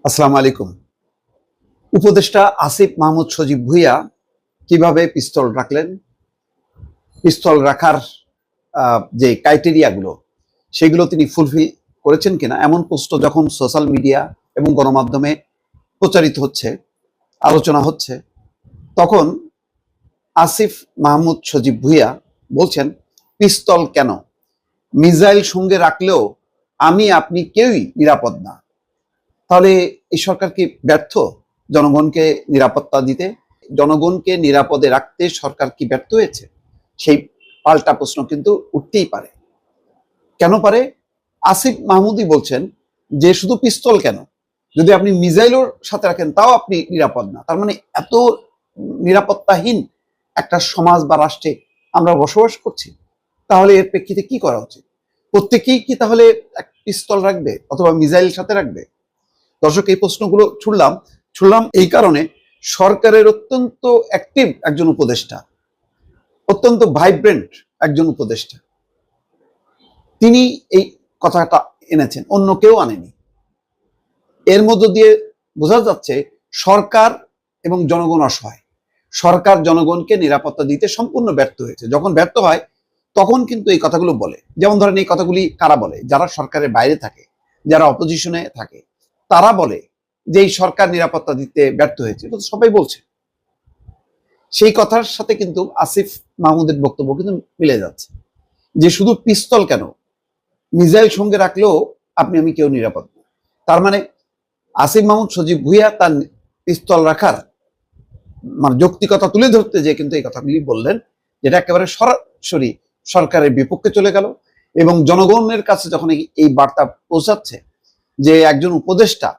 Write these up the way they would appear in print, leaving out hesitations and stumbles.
আসসালামু আলাইকুম। উপদেষ্টা আসিফ মাহমুদ সজীব ভুঁইয়া কিভাবে পিস্তল রাখলেন, পিস্তল রাখার যে ক্রাইটেরিয়াগুলো সেগুলো তিনি ফুলফিল করেছেন কিনা, এমন প্রশ্ন যখন সোশ্যাল মিডিয়া এবং গণমাধ্যমে প্রচারিত হচ্ছে, আলোচনা হচ্ছে, তখন আসিফ মাহমুদ সজীব ভুঁইয়া বলছেন, পিস্তল কেন, মিসাইল সঙ্গে রাখলেও আমি আপনি কেউই নিরাপদ না। তাহলে এই সরকার কি ব্যর্থ জনগণকে নিরাপত্তা দিতে? জনগণকে নিরাপদে রাখতে সরকার কি ব্যর্থ হয়েছে? সেই পাল্টা প্রশ্ন কিন্তু উঠতেই পারে। কেন পারে? আসিফ মাহমুদই বলছেন যে শুধু পিস্তল কেন, যদি আপনি মিসাইলের সাথে রাখেন তাও আপনি নিরাপদ না। তার মানে এত নিরাপত্তাহীন একটা সমাজ বা রাষ্ট্রে আমরা বসবাস করছি। তাহলে এর প্রেক্ষিতে কি করা উচিত? প্রত্যেকেই কি তাহলে এক পিস্তল রাখবে অথবা মিসাইল সাথে রাখবে? দর্শক, এই প্রশ্নগুলো ছুড়লাম এই কারণে, সরকারের অত্যন্ত অ্যাক্টিভ একজন উপদেষ্টা, অত্যন্ত ভাইব্রেন্ট একজন উপদেষ্টা, তিনি এই কথাটা এনেছেন, অন্য কেউ আনেনি। এর মধ্য দিয়ে বোঝা যাচ্ছে সরকার এবং জনগণ অসহায়। সরকার জনগণকে নিরাপত্তা দিতে সম্পূর্ণ ব্যর্থ হয়েছে। যখন ব্যর্থ হয় তখন কিন্তু এই কথাগুলো বলে। যেমন ধরেন, এই কথাগুলি কারা বলে? যারা সরকারের বাইরে থাকে, যারা অপোজিশনে থাকে, তারা বলে যে এই সরকার নিরাপত্তা দিতে ব্যর্থ হয়েছে। এটা তো সবাই বলছে। সেই কথার সাথে কিন্তু আসিফ মাহমুদের বক্তব্য কিন্তু মিলে যাচ্ছে যে শুধু পিস্তল কেন, মিসাইল সঙ্গে রাখলেও আপনি আমি কেউ নিরাপদ না। তার মানে আসিফ মাহমুদ সজীব ভুঁইয়া তার পিস্তল রাখার যৌক্তিকতা তুলে ধরতে যে কিন্তু এই কথাগুলি বললেন, যেটা একেবারে সরাসরি সরকারের বিপক্ষে চলে গেল। এবং জনগণের কাছে যখন এই বার্তা পৌঁছাচ্ছে যে একজন উপদেষ্টা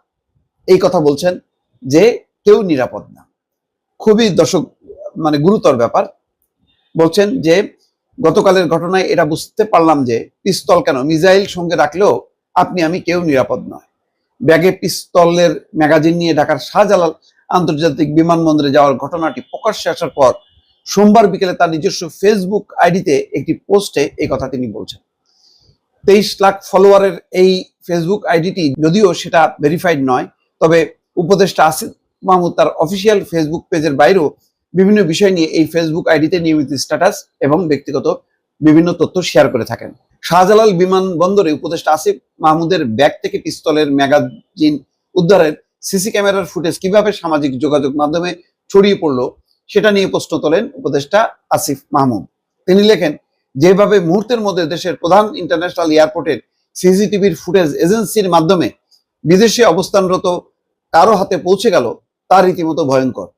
এই কথা বলছেন যে কেউ নিরাপদ না, খুবই দর্শক গুরুতর ব্যাপার। বলছেন যে গতকালের ঘটনায় এটা বুঝতে পারলাম যে পিস্তল কেন, মিসাইল সঙ্গে রাখলেও আপনি আমি কেউ নিরাপদ নয়। ব্যাগে পিস্তলের ম্যাগাজিন নিয়ে ঢাকার শাহজালাল আন্তর্জাতিক বিমানবন্দরে যাওয়ার ঘটনাটি প্রকাশ্যে আসার পর সোমবার বিকেলে তার নিজস্ব ফেসবুক আইডিতে একটি পোস্টে এই কথা তিনি বলছেন। 23 লাখ ফলোয়ারের এই ফেসবুক আইডিটি যদিও সেটা ভেরিফাইড নয়, তবে উপদেষ্টা আসিফ মাহমুদ তার অফিসিয়াল ফেসবুক পেজের বাইরেও বিভিন্ন বিষয় নিয়ে এই ফেসবুক আইডিতে নিয়মিত স্ট্যাটাস এবং ব্যক্তিগত বিভিন্ন তথ্য শেয়ার করে থাকেন। শাহজালাল বিমানবন্দরে উপদেষ্টা আসিফ মাহমুদের ব্যাগ থেকে পিস্তলের ম্যাগাজিন উদ্ধারের সিসি ক্যামেরার ফুটেজ কিভাবে সামাজিক যোগাযোগ মাধ্যমে ছড়িয়ে পড়লো সেটা নিয়ে প্রশ্ন তোলেন উপদেষ্টা আসিফ মাহমুদ। তিনি লেখেন, যেভাবে মুহূর্তের মধ্যে দেশের প্রধান ইন্টারন্যাশনাল এয়ারপোর্টের সিসিটিভির ফুটেজ এজেন্সির মাধ্যমে বিদেশে অবস্থানরত কারো হাতে পৌঁছে গেল, তা রীতিমতো ভয়ঙ্কর।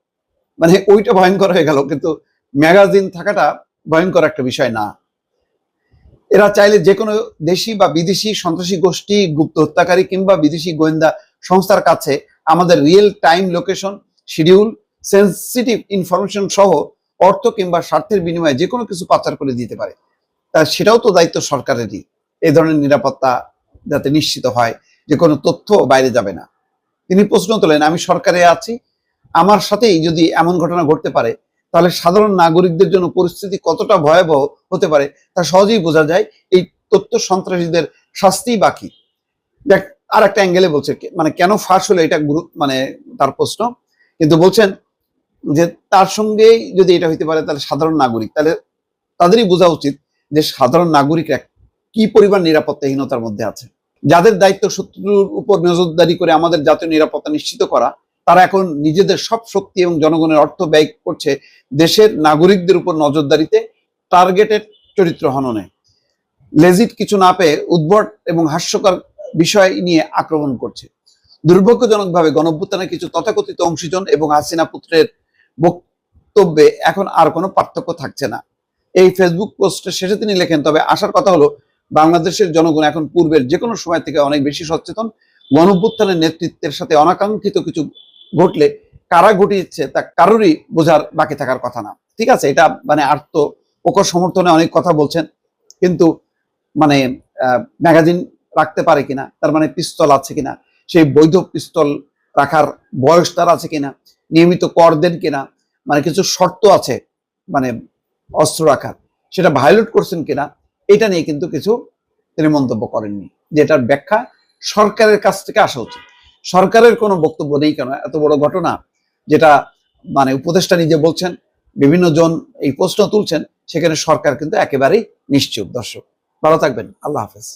ওইটা ভয়ঙ্কর হয়ে গেল, কিন্তু ম্যাগাজিন থাকাটা ভয়ঙ্কর একটা বিষয় না। এরা চাইলে যে কোনো দেশি বা বিদেশি সন্ত্রাসী গোষ্ঠী, গুপ্ত হত্যাকারী কিংবা বিদেশি গোয়েন্দা সংস্থার কাছে আমাদের real time location, schedule, sensitive information সহ অর্থ কিংবা স্বার্থের বিনিময়ে যে কোনো কিছু পাচার করে দিতে পারে। তা সেটাও তো দায়িত্ব সরকারেরই, এই ধরনের নিরাপত্তা যাতে নিশ্চিত হয়, যে কোনো তথ্য বাইরে যাবে না। তিনি প্রশ্ন তোলেন, আমি সরকারে আছি, আমার সাথেই যদি এমন ঘটনা ঘটতে পারে তাহলে সাধারণ নাগরিকদের জন্য পরিস্থিতি কতটা ভয়াবহ হতে পারে তা সহজেই বোঝা যায়। এই তথ্য সন্ত্রাসীদের শাস্তি বাকি। দেখ, আর একটা অ্যাঙ্গেলে বলছে, কেন ফাঁস হলো এটা তার প্রশ্ন, কিন্তু বলছেন যে তার সঙ্গে যদি এটা হইতে পারে তাহলে সাধারণ নাগরিক, তাহলে তাদেরই বোঝা উচিত যে সাধারণ নাগরিকরা কি পরিমাণ নিরাপত্তাহীনতার মধ্যে আছে। যাদের দায়িত্ব শত্রুর উপর নজরদারি করে আমাদের জাতীয় নিরাপত্তা নিশ্চিত করা, তারা এখন নিজেদের সব শক্তি এবং জনগণের অর্থ ব্যয় করছে দেশের নাগরিকদের উপর নজরদারিতে, টার্গেটেড চরিত্র হননে। লেজিট কিছু না পেয়ে উদ্ভট এবং হাস্যকর বিষয় নিয়ে আক্রমণ করছে। দুর্ভাগ্যজনকভাবে গণঅভ্যুত্থানের কিছু তথাকথিত অংশীজন এবং হাসিনা পুত্রের বক্তব্যে এখন আর কোনো পার্থক্য থাকছে না। এই ফেসবুক পোস্টের শেষে তিনি লেখেন, তবে আসার কথা হলো বাংলাদেশের জনগণ এখন পূর্বের যে কোনো সময় থেকে অনেক বেশি সচেতন। গণঅভ্যুত্থানের নেতৃত্বের সাথে অনাকাঙ্ক্ষিত কিছু ঘটলে কারা ঘটিয়েছে তা কারোরই বোঝার বাকি থাকার কথা না। ঠিক আছে, এটা আত্মপক্ষ সমর্থনে অনেক কথা বলছেন, কিন্তু ম্যাগাজিন রাখতে পারে কিনা, তার পিস্তল আছে কিনা, সেই বৈধ পিস্তল রাখার বয়স তার আছে কিনা, নিয়মিত কর দেন কিনা, কিছু শর্ত আছে অস্ত্র রাখার, সেটা ভায়োলেট করছেন কিনা, এটা নিয়ে কিন্তু কিছু তিনি মন্তব্য করেননি, যেটার ব্যাখ্যা সরকারের কাছ থেকে আসা উচিত। সরকারের কোনো বক্তব্য নেই কেন? এত বড় ঘটনা, যেটা মানে উপদেষ্টা নিজে বলছেন, বিভিন্ন জন এই প্রশ্ন তুলছেন, সেখানে সরকার কিন্তু একেবারেই নিশ্চুপ। দর্শক ভালো থাকবেন, আল্লাহ হাফেজ।